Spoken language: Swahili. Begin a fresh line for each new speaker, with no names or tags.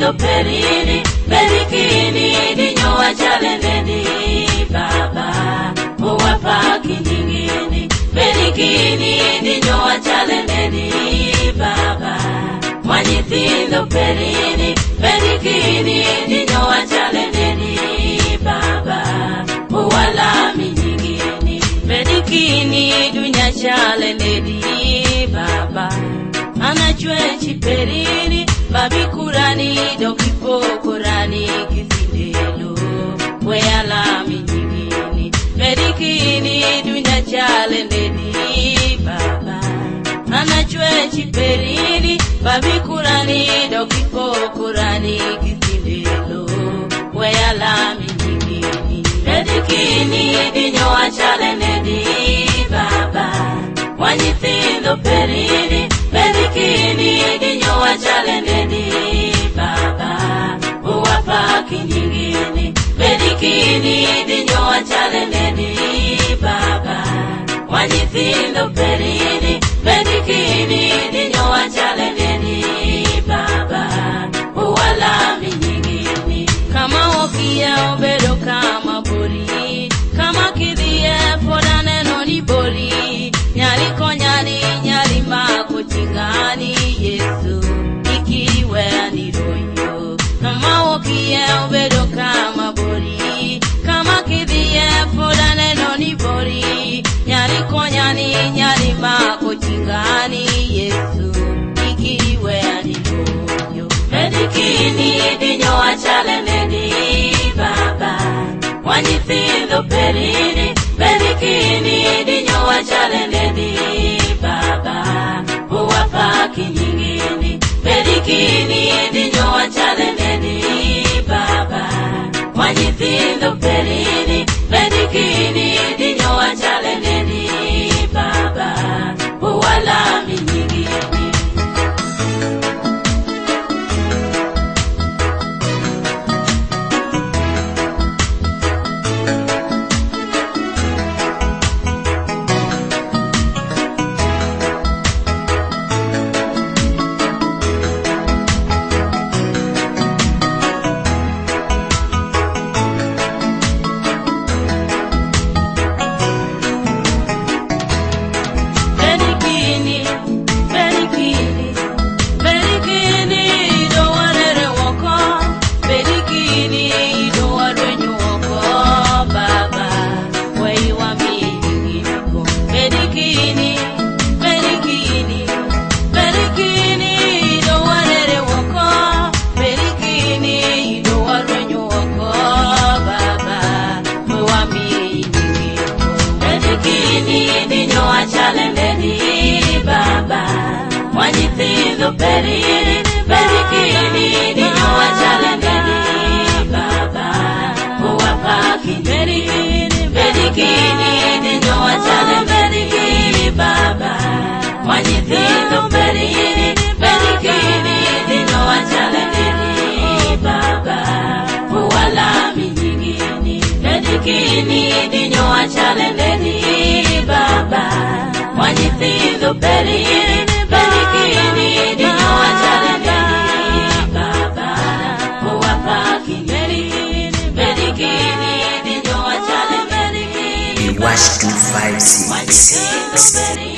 nyithindo perini, Bedi Ki In dinyowa chalendeni baba, owapaki nyingeni. Bedi Ki In dinyowa chalendeni baba, mwa nyithindo perini, Bedi Ki In dinyowa chalendeni baba, owalami nyingeni. Bedi Ki In dunya chalendeni baba, anachwe chiperini, babi kurani dokipo kurani kisindelo, we alami nyingini. Bedi Ki In dunya chalendeni baba, anachwe chiperini, babi kurani dokipo kurani kisindelo, we alami nyingini. Bedi Ki In dinyowa chalendeni baba, mwa nyithindo perini, Bedi Ki In dinyowa chalendeni baba, owapaki nyingeni. Bedi Ki In dinyowa chalendeni baba, mwa nyithindo perini, Bedi Ki In dinyowa chalendeni baba, owalami nyingeni. Kama okia obedo kama bori, kama kidhie foda neno ni bori, nyali konyani nyali mako chingani Yesu ikiwe aniroyo. Kama okie obedo kama bori, kama kidhie foda neno ni bori, nyali konyani nyali mako chingani Yesu ikiwe aniroyo. Bedi Ki In dinyowa chalendeni baba, mwa nyithindo perini, Bedi Ki In dinyowa chalendeni baba, owapaki nyingeni. Bedi Ki In dinyowa chalendeni baba, mwa nyithindo perini, Bedi Ki In dinyowa chalendeni baba, owalami nyingeni. Chalendeni baba, mwa nyithindo perini, Bedi Ki In dinyowa chalendeni baba, owapaki nyingeni. Bedi Ki In dinyowa chalendeni baba, mwa nyithindo perini, Bedi Ki In dinyowa chalendeni baba, owalami nyingeni. Bedi Ki In dinyowa chalendeni baba, mwa nyithindo perini, Bedi Ki In dinyowa chalendeni baba, owapaki nyingeni. Bedi Ki In dinyowa chalendeni baba,
Wash 256.